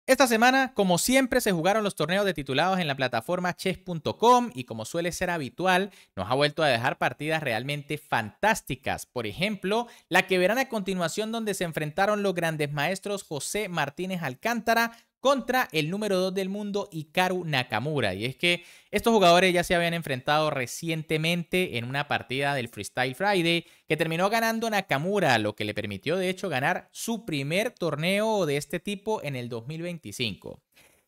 Esta semana, como siempre, se jugaron los torneos de titulados en la plataforma chess.com y como suele ser habitual, nos ha vuelto a dejar partidas realmente fantásticas. Por ejemplo, la que verán a continuación donde se enfrentaron los grandes maestros José Martínez Alcántara contra el número 2 del mundo, Hikaru Nakamura. Y es que estos jugadores ya se habían enfrentado recientemente en una partida del Freestyle Friday que terminó ganando Nakamura, lo que le permitió de hecho ganar su primer torneo de este tipo en el 2025.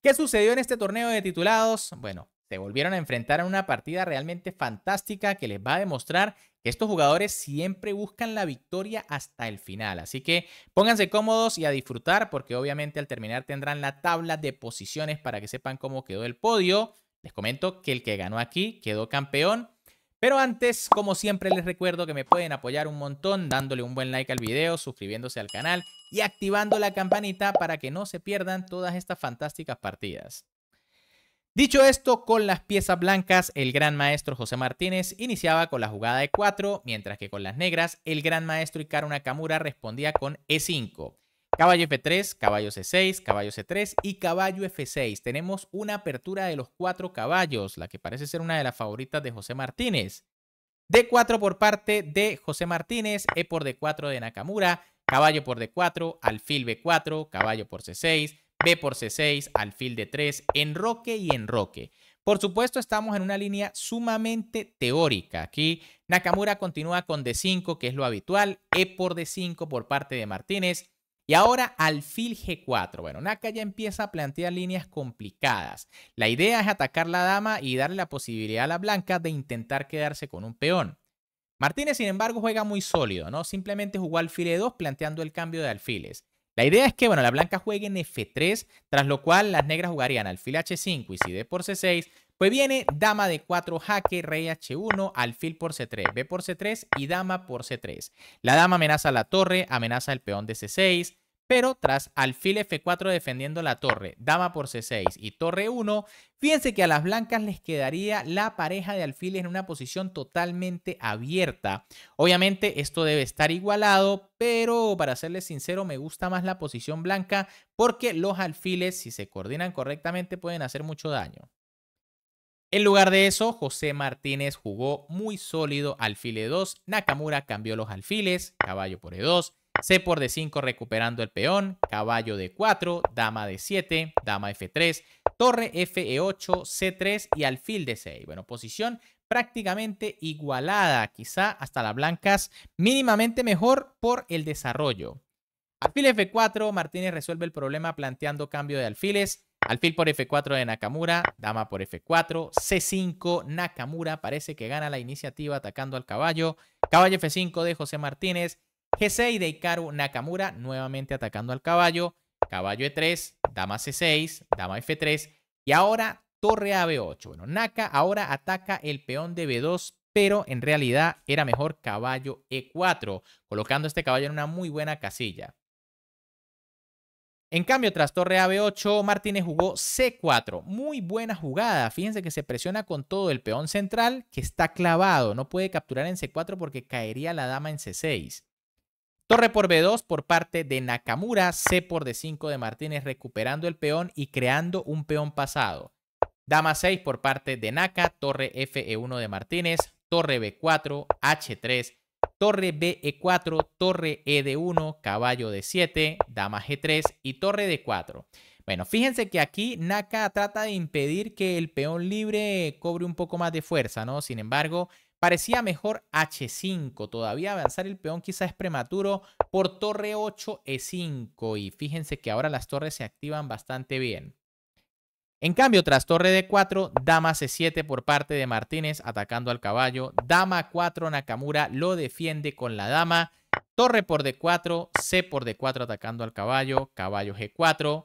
¿Qué sucedió en este torneo de titulados? Bueno, se volvieron a enfrentar en una partida realmente fantástica que les va a demostrar que estos jugadores siempre buscan la victoria hasta el final. Así que pónganse cómodos y a disfrutar porque obviamente al terminar tendrán la tabla de posiciones para que sepan cómo quedó el podio. Les comento que el que ganó aquí quedó campeón. Pero antes, como siempre, les recuerdo que me pueden apoyar un montón dándole un buen like al video, suscribiéndose al canal y activando la campanita para que no se pierdan todas estas fantásticas partidas. Dicho esto, con las piezas blancas, el gran maestro José Martínez iniciaba con la jugada de 4, mientras que con las negras, el gran maestro Hikaru Nakamura respondía con E5. Caballo F3, caballo C6, caballo C3 y caballo F6. Tenemos una apertura de los 4 caballos, la que parece ser una de las favoritas de José Martínez. D4 por parte de José Martínez, E por D4 de Nakamura, caballo por D4, alfil B4, caballo por C6, B por C6, alfil D3, enroque y enroque. Por supuesto, estamos en una línea sumamente teórica. Aquí Nakamura continúa con D5, que es lo habitual, E por D5 por parte de Martínez. Y ahora alfil G4. Bueno, Naka ya empieza a plantear líneas complicadas. La idea es atacar la dama y darle la posibilidad a la blanca de intentar quedarse con un peón. Martínez, sin embargo, juega muy sólido, ¿no? Simplemente jugó alfil E2 planteando el cambio de alfiles. La idea es que, bueno, la blanca juegue en F3, tras lo cual las negras jugarían alfil H5 y si D por C6, pues viene dama D4, jaque, rey H1, alfil por C3, B por C3 y dama por C3. La dama amenaza la torre, amenaza el peón de C6, pero tras alfil F4 defendiendo la torre, dama por C6 y torre 1, fíjense que a las blancas les quedaría la pareja de alfiles en una posición totalmente abierta. Obviamente esto debe estar igualado, pero para serles sincero me gusta más la posición blanca porque los alfiles, si se coordinan correctamente, pueden hacer mucho daño. En lugar de eso, José Martínez jugó muy sólido alfil E2, Nakamura cambió los alfiles, caballo por E2, C por D5 recuperando el peón, caballo D4, dama D7, dama F3, torre FE8, C3 y alfil D6. Bueno, posición prácticamente igualada, quizá hasta las blancas mínimamente mejor por el desarrollo. Alfil F4, Martínez resuelve el problema planteando cambio de alfiles. Alfil por F4 de Nakamura, dama por F4, C5, Nakamura parece que gana la iniciativa atacando al caballo. Caballo F5 de José Martínez, G6 de Hikaru Nakamura, nuevamente atacando al caballo. Caballo E3, dama C6, dama F3 y ahora torre a B8. Bueno, Naka ahora ataca el peón de B2, pero en realidad era mejor caballo E4, colocando este caballo en una muy buena casilla. En cambio, tras torre a B8, Martínez jugó C4. Muy buena jugada. Fíjense que se presiona con todo el peón central que está clavado. No puede capturar en C4 porque caería la dama en C6. Torre por B2 por parte de Nakamura. C por D5 de Martínez recuperando el peón y creando un peón pasado. Dama 6 por parte de Naka. Torre FE1 de Martínez. Torre B4, H3. Torre BE4, torre ED1, caballo D7, dama G3 y torre D4. Bueno, fíjense que aquí Naka trata de impedir que el peón libre cobre un poco más de fuerza, ¿no? Sin embargo, parecía mejor H5. Todavía avanzar el peón quizás es prematuro por torre 8, E5. Y fíjense que ahora las torres se activan bastante bien. En cambio, tras torre D4, dama C7 por parte de Martínez atacando al caballo. Dama 4, Nakamura lo defiende con la dama. Torre por D4, C por D4 atacando al caballo. Caballo G4,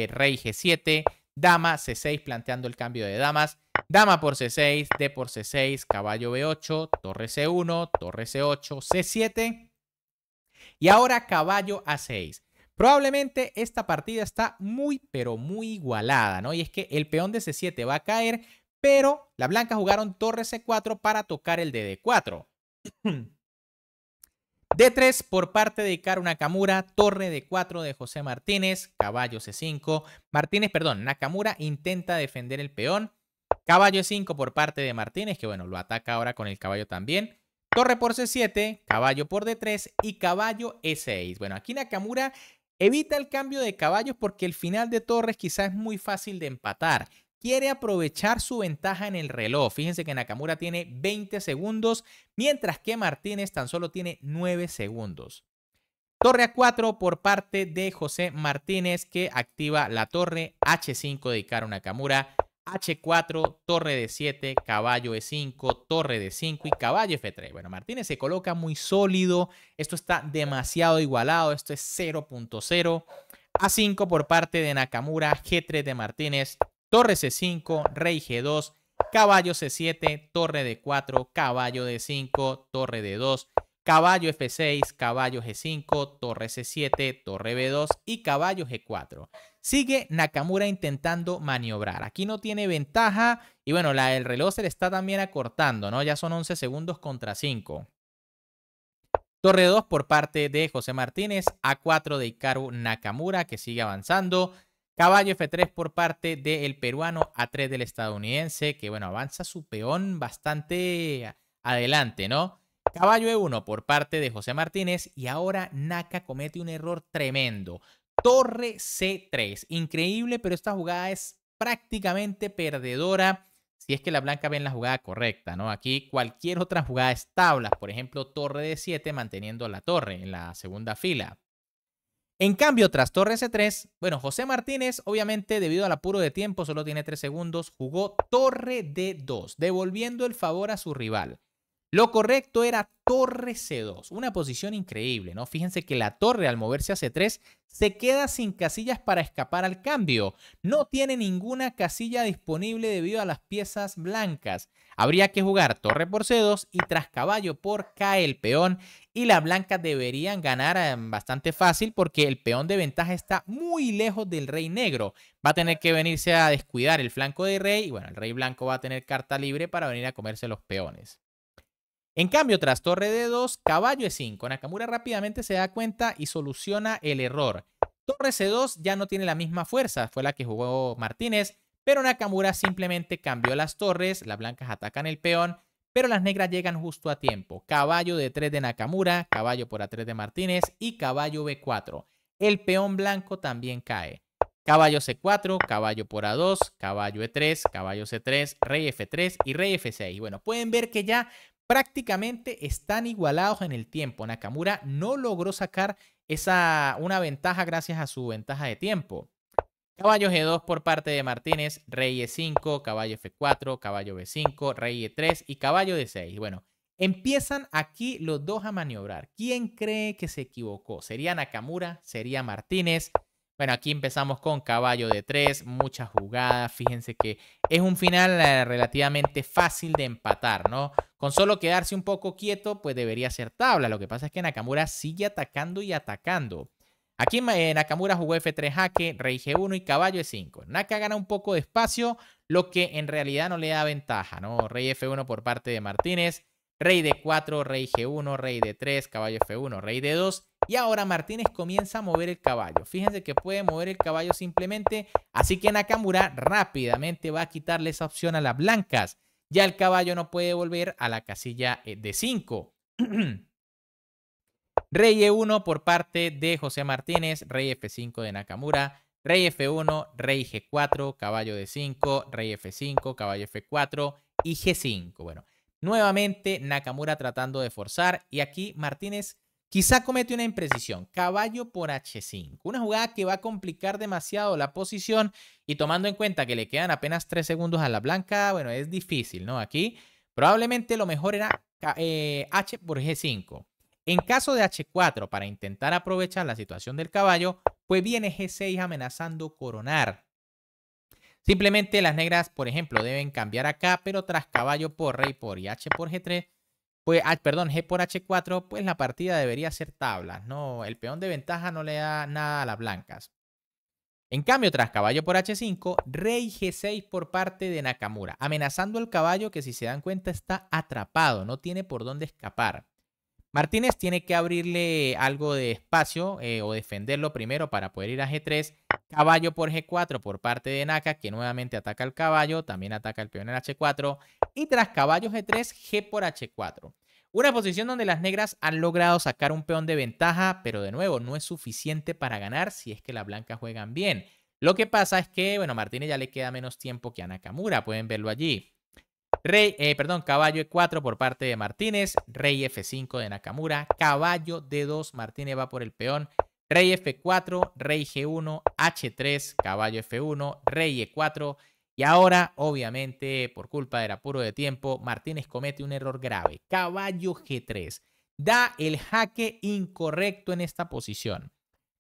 rey G7. Dama C6 planteando el cambio de damas. Dama por C6, D por C6, caballo B8, torre C1, torre C8, C7. Y ahora caballo A6. Probablemente esta partida está muy, pero muy igualada, ¿no? Y es que el peón de C7 va a caer, pero las blancas jugaron torre C4 para tocar el de D4. D3 por parte de Hikaru Nakamura, torre de 4 de José Martínez, caballo C5. Nakamura intenta defender el peón. Caballo E5 por parte de Martínez, que bueno, lo ataca ahora con el caballo también. Torre por C7, caballo por D3 y caballo E6. Bueno, aquí Nakamura evita el cambio de caballos porque el final de torres quizás es muy fácil de empatar. Quiere aprovechar su ventaja en el reloj. Fíjense que Nakamura tiene 20 segundos, mientras que Martínez tan solo tiene 9 segundos. Torre A4 por parte de José Martínez, que activa la torre. H5 de Hikaru Nakamura. H4, torre D7, caballo E5, torre D5 y caballo F3. Bueno, Martínez se coloca muy sólido. Esto está demasiado igualado. Esto es 0.0. A5 por parte de Nakamura, G3 de Martínez, torre C5, rey G2, caballo C7, torre D4, caballo D5, torre D2, caballo F6, caballo G5, torre C7, torre B2 y caballo G4. Sigue Nakamura intentando maniobrar. Aquí no tiene ventaja y bueno, el reloj se le está también acortando, ¿no? Ya son 11 segundos contra 5. Torre 2 por parte de José Martínez, A4 de Hikaru Nakamura, que sigue avanzando. Caballo F3 por parte del peruano, A3 del estadounidense, que bueno, avanza su peón bastante adelante, ¿no? Caballo E1 por parte de José Martínez y ahora Naka comete un error tremendo. Torre C3, increíble, pero esta jugada es prácticamente perdedora si es que la blanca ven la jugada correcta, ¿no? Aquí cualquier otra jugada es tablas, por ejemplo, torre D7 manteniendo la torre en la segunda fila. En cambio, tras torre C3, bueno, José Martínez, obviamente, debido al apuro de tiempo, solo tiene 3 segundos, jugó torre D2, devolviendo el favor a su rival. Lo correcto era torre C2, una posición increíble, ¿no? Fíjense que la torre al moverse a C3 se queda sin casillas para escapar al cambio. No tiene ninguna casilla disponible debido a las piezas blancas. Habría que jugar torre por C2 y tras caballo por cae el peón y las blancas deberían ganar bastante fácil porque el peón de ventaja está muy lejos del rey negro. Va a tener que venirse a descuidar el flanco de rey y bueno, el rey blanco va a tener carta libre para venir a comerse los peones. En cambio, tras torre D2, caballo E5. Nakamura rápidamente se da cuenta y soluciona el error. Torre C2 ya no tiene la misma fuerza, fue la que jugó Martínez, pero Nakamura simplemente cambió las torres, las blancas atacan el peón, pero las negras llegan justo a tiempo. Caballo D3 de Nakamura, caballo por A3 de Martínez y caballo B4. El peón blanco también cae. Caballo C4, caballo por A2, caballo E3, caballo C3, rey F3 y rey F6. Bueno, pueden ver que ya prácticamente están igualados en el tiempo. Nakamura no logró sacar una ventaja gracias a su ventaja de tiempo. Caballo G2 por parte de Martínez, rey E5, caballo F4, caballo B5, rey E3 y caballo D6. Bueno, empiezan aquí los dos a maniobrar. ¿Quién cree que se equivocó? ¿Sería Nakamura? ¿Sería Martínez? Bueno, aquí empezamos con caballo D3, muchas jugadas. Fíjense que es un final relativamente fácil de empatar, ¿no? Con solo quedarse un poco quieto, pues debería ser tabla. Lo que pasa es que Nakamura sigue atacando y atacando. Aquí Nakamura jugó F3 jaque, rey G1 y caballo E5. Naka gana un poco de espacio, lo que en realidad no le da ventaja, ¿no? Rey F1 por parte de Martínez, rey D4, rey G1, rey D3, caballo F1, rey D2. Y ahora Martínez comienza a mover el caballo. Fíjense que puede mover el caballo simplemente, así que Nakamura rápidamente va a quitarle esa opción a las blancas. Ya el caballo no puede volver a la casilla D5. Rey E1 por parte de José Martínez, rey F5 de Nakamura, rey F1, rey G4, caballo D5, rey F5, caballo F4 y G5. Bueno, nuevamente Nakamura tratando de forzar y aquí Martínez quizá comete una imprecisión, caballo por H5. Una jugada que va a complicar demasiado la posición y tomando en cuenta que le quedan apenas 3 segundos a la blanca, bueno, es difícil, ¿no? Aquí probablemente lo mejor era H por G5. En caso de H4, para intentar aprovechar la situación del caballo, pues viene G6 amenazando coronar. Simplemente las negras, por ejemplo, deben cambiar acá, pero tras caballo por rey por y H por G3, pues, G por H4, pues la partida debería ser tablas, ¿no? El peón de ventaja no le da nada a las blancas. En cambio, tras caballo por H5, rey G6 por parte de Nakamura, amenazando al caballo que si se dan cuenta está atrapado, no tiene por dónde escapar. Martínez tiene que abrirle algo de espacio o defenderlo primero para poder ir a G3. Caballo por G4 por parte de Naka, que nuevamente ataca al caballo, también ataca el peón en H4. Y tras caballo G3, G por H4. Una posición donde las negras han logrado sacar un peón de ventaja, pero de nuevo no es suficiente para ganar si es que las blancas juegan bien. Lo que pasa es que, bueno, Martínez ya le queda menos tiempo que a Nakamura, pueden verlo allí. Caballo E4 por parte de Martínez, rey F5 de Nakamura, caballo D2, Martínez va por el peón, rey F4, rey G1, H3, caballo F1, rey E4 y ahora, obviamente, por culpa del apuro de tiempo, Martínez comete un error grave, caballo G3, da el jaque incorrecto en esta posición.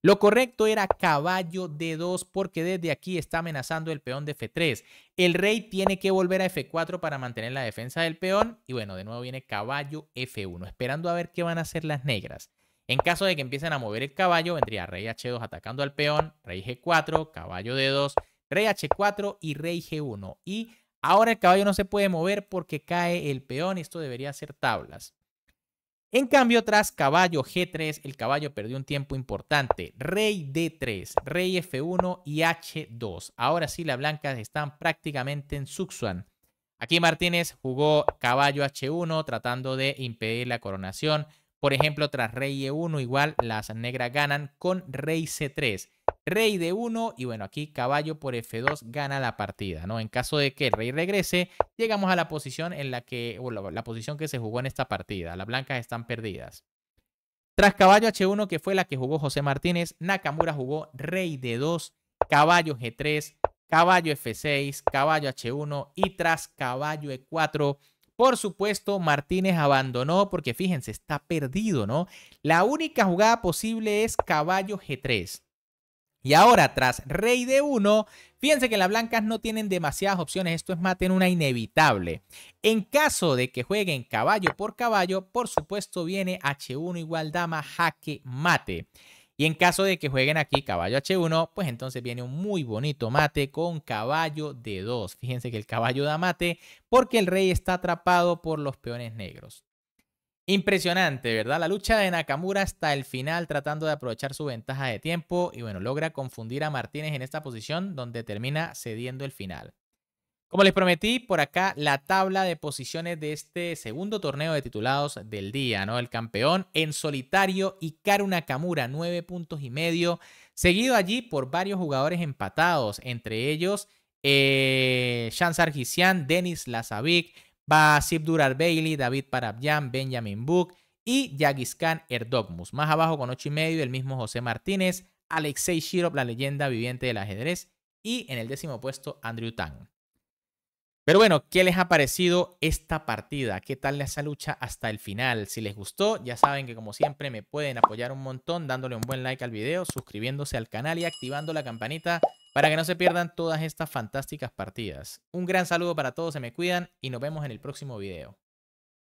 Lo correcto era caballo D2 porque desde aquí está amenazando el peón de F3. El rey tiene que volver a F4 para mantener la defensa del peón. Y bueno, de nuevo viene caballo F1, esperando a ver qué van a hacer las negras. En caso de que empiecen a mover el caballo, vendría rey H2 atacando al peón, rey G4, caballo D2, rey H4 y rey G1. Y ahora el caballo no se puede mover porque cae el peón y esto debería ser tablas. En cambio, tras caballo G3, el caballo perdió un tiempo importante. Rey D3, rey F1 y H2. Ahora sí, las blancas están prácticamente en Suxuan. Aquí Martínez jugó caballo H1 tratando de impedir la coronación. Por ejemplo, tras rey E1, igual las negras ganan con rey C3. Rey D1 y bueno, aquí caballo por F2 gana la partida, ¿no? En caso de que el rey regrese, llegamos a la posición en la que, o la posición que se jugó en esta partida. Las blancas están perdidas. Tras caballo H1, que fue la que jugó José Martínez, Nakamura jugó rey D2, caballo G3, caballo F6, caballo H1 y tras caballo E4, por supuesto, Martínez abandonó porque fíjense, está perdido, ¿no? La única jugada posible es caballo G3. Y ahora, tras rey D1, fíjense que las blancas no tienen demasiadas opciones. Esto es mate en una inevitable. En caso de que jueguen caballo, por supuesto viene H1 igual dama, jaque mate. Y en caso de que jueguen aquí caballo H1, pues entonces viene un muy bonito mate con caballo D2. Fíjense que el caballo da mate porque el rey está atrapado por los peones negros. Impresionante, ¿verdad? La lucha de Nakamura hasta el final tratando de aprovechar su ventaja de tiempo y bueno, logra confundir a Martínez en esta posición donde termina cediendo el final. Como les prometí, por acá la tabla de posiciones de este segundo torneo de titulados del día, ¿no? El campeón en solitario, Hikaru Nakamura, 9 puntos y medio, seguido allí por varios jugadores empatados, entre ellos Shan Sarkisian, Denis Lazavic, Basib Durar Bailey, David Parabyan, Benjamin Book y Yagiskan Erdogmus. Más abajo con 8 y medio el mismo José Martínez, Alexei Shirov, la leyenda viviente del ajedrez, y en el 10º puesto Andrew Tang. Pero bueno, ¿qué les ha parecido esta partida? ¿Qué tal esa lucha hasta el final? Si les gustó, ya saben que como siempre me pueden apoyar un montón dándole un buen like al video, suscribiéndose al canal y activando la campanita para que no se pierdan todas estas fantásticas partidas. Un gran saludo para todos, se me cuidan y nos vemos en el próximo video.